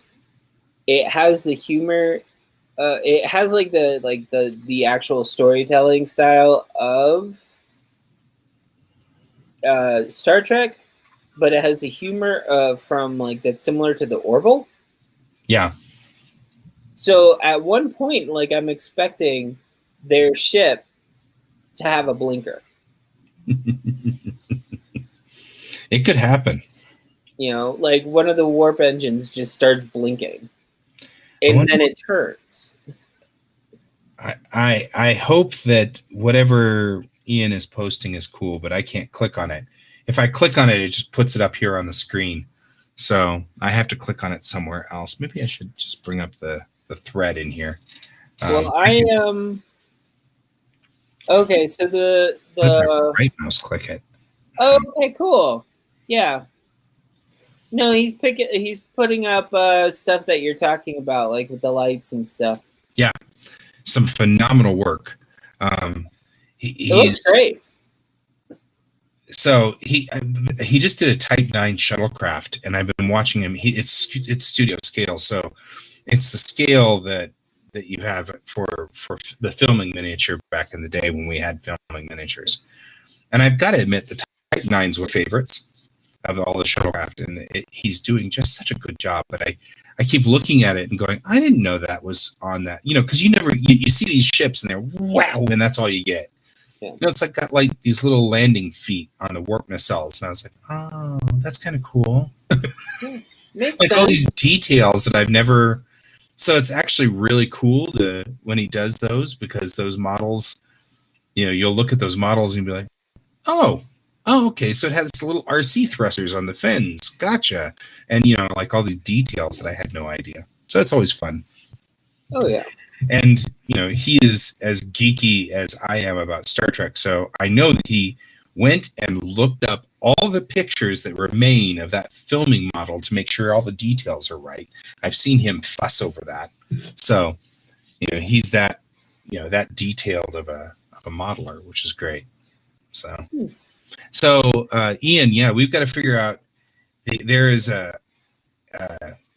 [SPEAKER 2] it has the humor. It has like the actual storytelling style of Star Trek, but it has the humor from like that's similar to the Orville.
[SPEAKER 1] Yeah.
[SPEAKER 2] So at one point, like I'm expecting their ship to have a blinker.
[SPEAKER 1] It could happen.
[SPEAKER 2] Like one of the warp engines just starts blinking, and then it turns.
[SPEAKER 1] I hope that whatever Ian is posting is cool, but I can't click on it. If I click on it, it just puts it up here on the screen. So I have to click on it somewhere else. Maybe I should just bring up the thread in here.
[SPEAKER 2] Well, okay, so the
[SPEAKER 1] right mouse click it.
[SPEAKER 2] Oh, okay, cool. Yeah. No, he's putting up stuff that you're talking about, like with the lights and stuff.
[SPEAKER 1] Yeah, some phenomenal work.
[SPEAKER 2] It looks great.
[SPEAKER 1] So he just did a Type 9 shuttlecraft, and I've been watching him. It's studio scale, so it's the scale that you have for the filming miniature back in the day when we had filming miniatures. And I've got to admit, the Type 9s were favorites of all the shuttlecraft, and he's doing just such a good job. But I keep looking at it and going, I didn't know that was on that, because you see these ships and they're wow, and that's all you get. Yeah. It's like got like these little landing feet on the warp nacelles, and I was like, oh, that's kind of cool. Like sense. All these details that I've never. So it's actually really cool when he does those, because those models, you'll look at those models and be like, oh, okay, so it has little RC thrusters on the fins, gotcha, and like all these details that I had no idea. So it's always fun.
[SPEAKER 2] Oh yeah.
[SPEAKER 1] And he is as geeky as I am about Star Trek, so I know that he went and looked up all the pictures that remain of that filming model to make sure all the details are right. I've seen him fuss over that, so he's that that detailed of a modeler, which is great. So Ian, yeah, we've got to figure out. There is a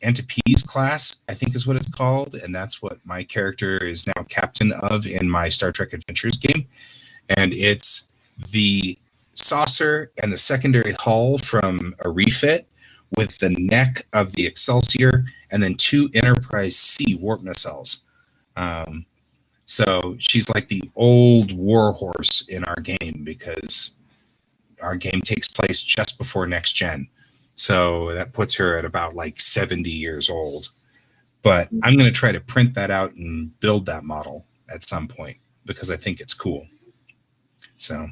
[SPEAKER 1] Antipes class, I think is what it's called, and that's what my character is now captain of in my Star Trek Adventures game. And it's the saucer and the secondary hull from a refit with the neck of the Excelsior and then 2 Enterprise C warp nacelles. So she's like the old warhorse in our game, because our game takes place just before Next Gen. So that puts her at about like 70 years old. But I'm going to try to print that out and build that model at some point, because I think it's cool. So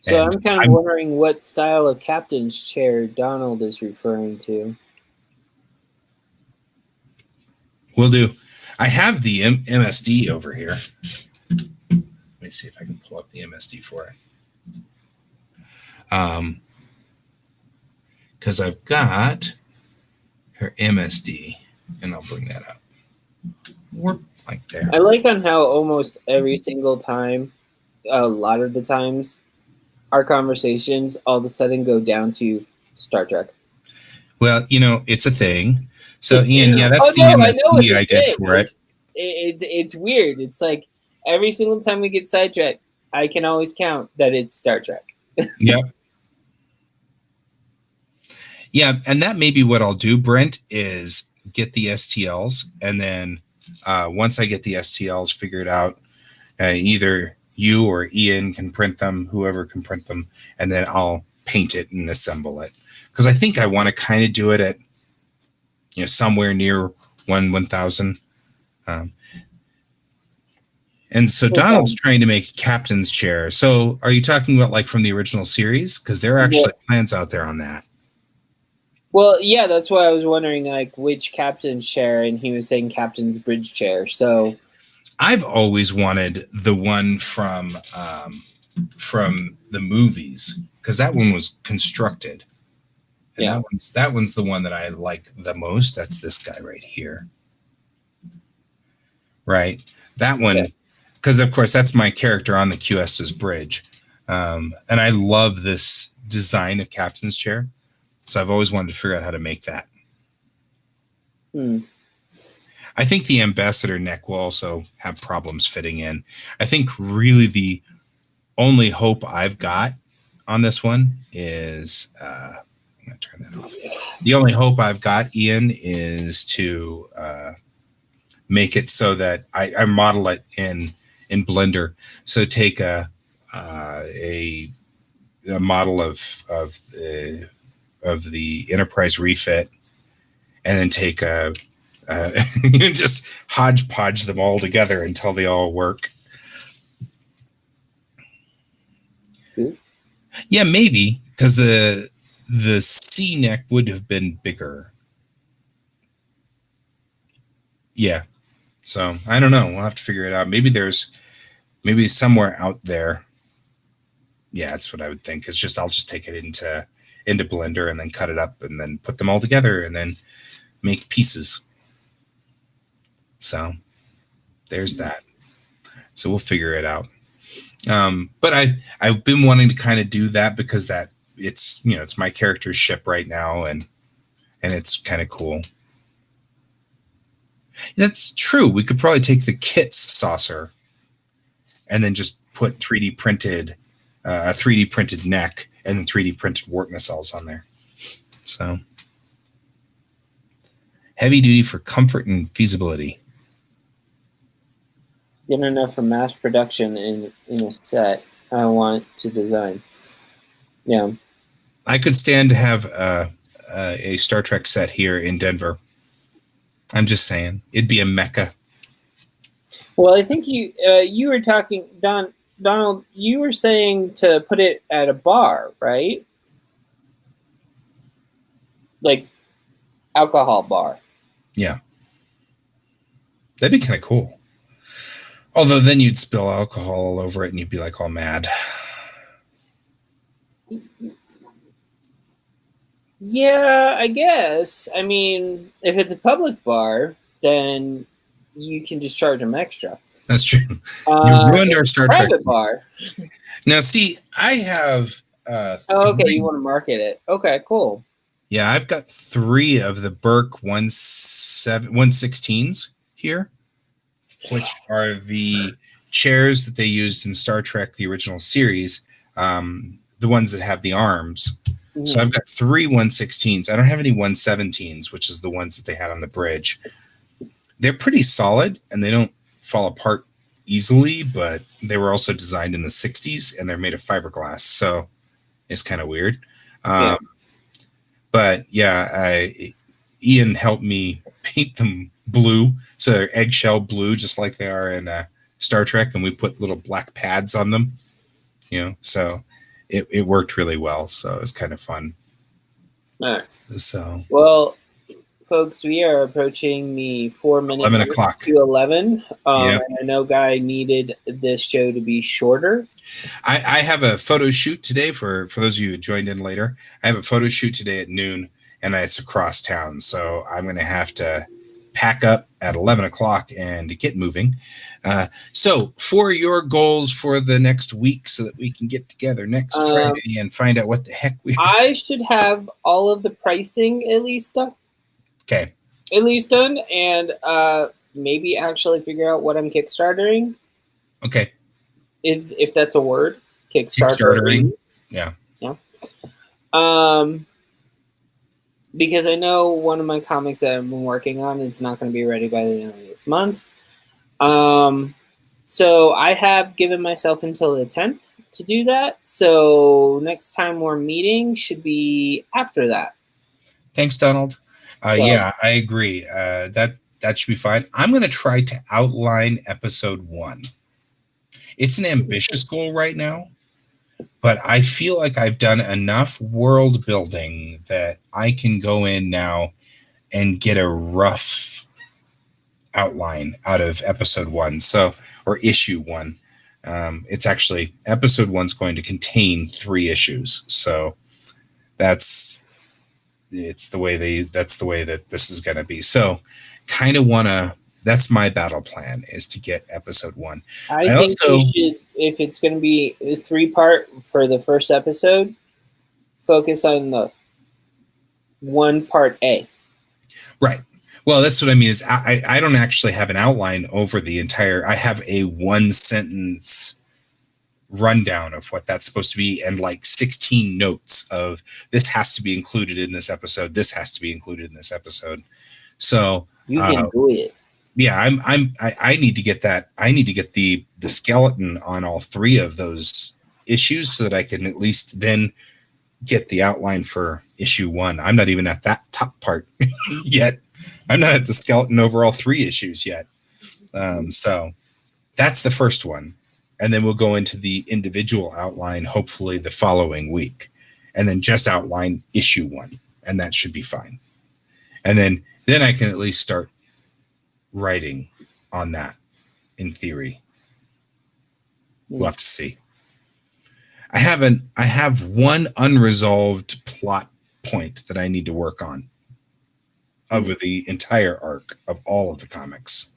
[SPEAKER 2] So
[SPEAKER 1] And
[SPEAKER 2] I'm kind of wondering what style of captain's chair Donald is referring to.
[SPEAKER 1] will do. I have the MSD over here. Let me see if I can pull up the MSD for it. Because I've got her MSD, and I'll bring that up. Warp like there.
[SPEAKER 2] I like on how almost every single time, a lot of the times, our conversations all of a sudden go down to Star Trek.
[SPEAKER 1] Well, it's a thing. So, Ian, yeah, that's
[SPEAKER 2] Oh
[SPEAKER 1] the
[SPEAKER 2] no, I know
[SPEAKER 1] MSD
[SPEAKER 2] it's a
[SPEAKER 1] I did
[SPEAKER 2] thing.
[SPEAKER 1] for it.
[SPEAKER 2] It's weird. It's like every single time we get sidetracked, I can always count that it's Star Trek.
[SPEAKER 1] Yep. Yeah, and that may be what I'll do, Brent, is get the STLs, and then once I get the STLs figured out, either you or Ian can print them, whoever can print them, and then I'll paint it and assemble it. Because I think I want to kind of do it at somewhere near 1,000. And so Donald's trying to make a captain's chair. So are you talking about like from the original series? Because there are actually plans out there on that.
[SPEAKER 2] Well, yeah, that's why I was wondering, like, which captain's chair, and he was saying captain's bridge chair. So
[SPEAKER 1] I've always wanted the one from the movies, because that one was constructed, and that one's the one that I like the most. That's this guy right here, right? That one, because of course that's my character on the QS's bridge, and I love this design of captain's chair. So I've always wanted to figure out how to make that. I think the ambassador neck will also have problems fitting in. I think really the only hope I've got on this one is I'm going to turn that off. The only hope I've got, Ian, is to make it so that I model it in Blender. So take a model of the Enterprise refit, and then take just hodgepodge them all together until they all work. Yeah, maybe, because the C neck would have been bigger. Yeah, so I don't know. We'll have to figure it out. Maybe somewhere out there. Yeah, that's what I would think. It's just I'll just take it into Blender and then cut it up and then put them all together and then make pieces. So there's that. So we'll figure it out. But I've been wanting to kind of do that because that it's my character's ship right now, and it's kind of cool. That's true. We could probably take the kit's saucer and then just put 3D printed a 3D printed neck and then 3D printed warp nacelles on there. So heavy duty for comfort and feasibility.
[SPEAKER 2] Get enough for mass production in a set I want to design. Yeah.
[SPEAKER 1] I could stand to have a Star Trek set here in Denver. I'm just saying, it'd be a mecca.
[SPEAKER 2] Well, I think you were talking, Donald, you were saying to put it at a bar, right? Like alcohol bar.
[SPEAKER 1] Yeah. That'd be kind of cool. Although then you'd spill alcohol all over it and you'd be like all mad.
[SPEAKER 2] Yeah, I guess. I mean, if it's a public bar, then you can just charge them extra.
[SPEAKER 1] That's true. You ruined our Star Trek
[SPEAKER 2] private bar.
[SPEAKER 1] Now, see, I have.
[SPEAKER 2] Okay, you want to market it. Okay, cool.
[SPEAKER 1] Yeah, I've got 3 of the Burke 116s here, which are the chairs that they used in Star Trek, the original series, the ones that have the arms. Mm-hmm. So I've got 3 116s. I don't have any 117s, which is the ones that they had on the bridge. They're pretty solid, and they don't fall apart easily, but they were also designed in the 60s, and they're made of fiberglass, so it's kind of weird.
[SPEAKER 2] Yeah.
[SPEAKER 1] But yeah, Ian helped me paint them blue, so they're eggshell blue, just like they are in Star Trek, and we put little black pads on them. So it worked really well. So it was kind of fun.
[SPEAKER 2] All right.
[SPEAKER 1] So,
[SPEAKER 2] well, folks, we are approaching the 4-minute
[SPEAKER 1] 11 o'clock.
[SPEAKER 2] to 11.
[SPEAKER 1] Yep.
[SPEAKER 2] And I know Guy needed this show to be shorter.
[SPEAKER 1] I have a photo shoot today for those of you who joined in later. I have a photo shoot today at noon, and it's across town. So I'm going to have to pack up at 11 o'clock and get moving. So for your goals for the next week so that we can get together next Friday and find out what the heck
[SPEAKER 2] I should have all of the pricing at least done.
[SPEAKER 1] Okay.
[SPEAKER 2] At least done, and maybe actually figure out what I'm Kickstartering.
[SPEAKER 1] Okay.
[SPEAKER 2] If that's a word.
[SPEAKER 1] Kickstartering. Yeah.
[SPEAKER 2] Yeah. Because I know one of my comics that I've been working on is not going to be ready by the end of this month. So I have given myself until the 10th to do that. So next time we're meeting should be after that.
[SPEAKER 1] Thanks, Donald. Yeah, I agree. That should be fine. I'm going to try to outline episode 1. It's an ambitious goal right now, but I feel like I've done enough world building that I can go in now and get a rough outline out of episode 1. So, or issue 1. It's actually episode 1's going to contain 3 issues. So that's the way that this is going to be. So kind of want to, that's my battle plan, is to get episode 1.
[SPEAKER 2] I think also, we should, if it's going to be a 3-part for the first episode, focus on the 1 part A.
[SPEAKER 1] Right. Well, that's what I mean is I don't actually have an outline over the entire, I have a 1-sentence rundown of what that's supposed to be and like 16 notes of this has to be included in this episode. This has to be included in this episode. So
[SPEAKER 2] you can do it.
[SPEAKER 1] Yeah, I need to get that. I need to get the skeleton on all 3 of those issues so that I can at least then get the outline for issue 1. I'm not even at that top part yet. I'm not at the skeleton over all 3 issues yet. So that's the first one. And then we'll go into the individual outline, hopefully the following week, and then just outline issue 1. And that should be fine. And then I can at least start writing on that in theory. We'll have to see. I have one unresolved plot point that I need to work on over the entire arc of all of the comics.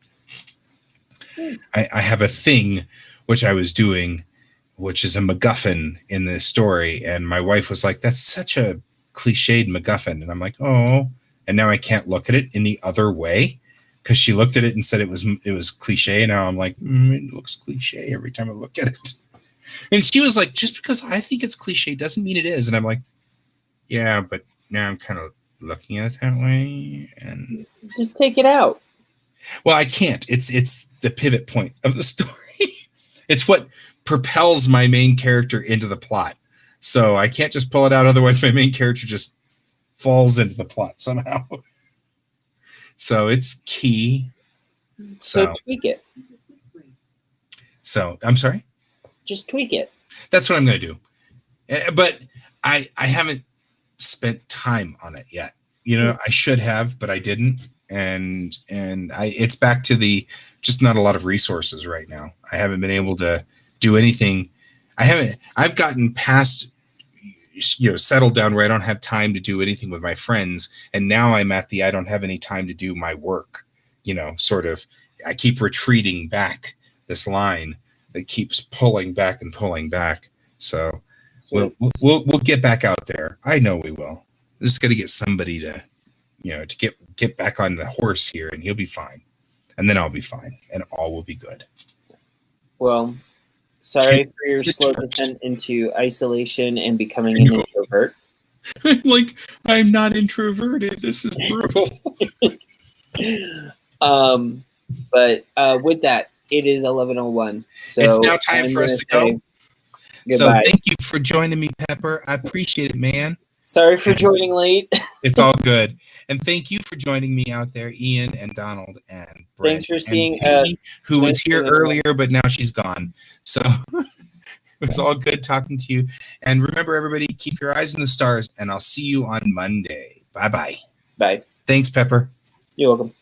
[SPEAKER 1] I have a thing which I was doing, which is a MacGuffin in this story, and my wife was like, that's such a cliched MacGuffin. And I'm like, oh, and now I can't look at it in the other way, because she looked at it and said it was cliche. And now I'm like, it looks cliche every time I look at it. And she was like, just because I think it's cliche doesn't mean it is. And I'm like, yeah, but now I'm kind of looking at it that way. And
[SPEAKER 2] just take it out.
[SPEAKER 1] Well, I can't. It's the pivot point of the story. It's what propels my main character into the plot. So I can't just pull it out. Otherwise, my main character just falls into the plot somehow. So it's key.
[SPEAKER 2] So tweak it.
[SPEAKER 1] So I'm sorry?
[SPEAKER 2] Just tweak it.
[SPEAKER 1] That's what I'm going to do. But I haven't spent time on it yet. You know, I should have, but I didn't. And it's back to the just not a lot of resources right now. I haven't been able to do anything. I've gotten past, settled down where I don't have time to do anything with my friends. And now I'm at I don't have any time to do my work, sort of. I keep retreating back this line that keeps pulling back and pulling back. So we'll get back out there. I know we will. Just got to get somebody to get back on the horse here, and he'll be fine. And then I'll be fine, and all will be good.
[SPEAKER 2] Well, sorry for your slow descent into isolation and becoming an introvert.
[SPEAKER 1] Like, I'm not introverted. This is brutal.
[SPEAKER 2] But with that, it is 11:01. So
[SPEAKER 1] it's now time for us to go.
[SPEAKER 2] Goodbye.
[SPEAKER 1] So thank you for joining me, Pepper. I appreciate it, man.
[SPEAKER 2] Sorry for joining late.
[SPEAKER 1] It's all good. And thank you for joining me out there, Ian and Donald and Brent.
[SPEAKER 2] Thanks for seeing
[SPEAKER 1] Katie, who was here earlier, but now she's gone. So It was all good talking to you. And remember, everybody, keep your eyes on the stars, and I'll see you on Monday. Bye-bye.
[SPEAKER 2] Bye.
[SPEAKER 1] Thanks, Pepper.
[SPEAKER 2] You're welcome.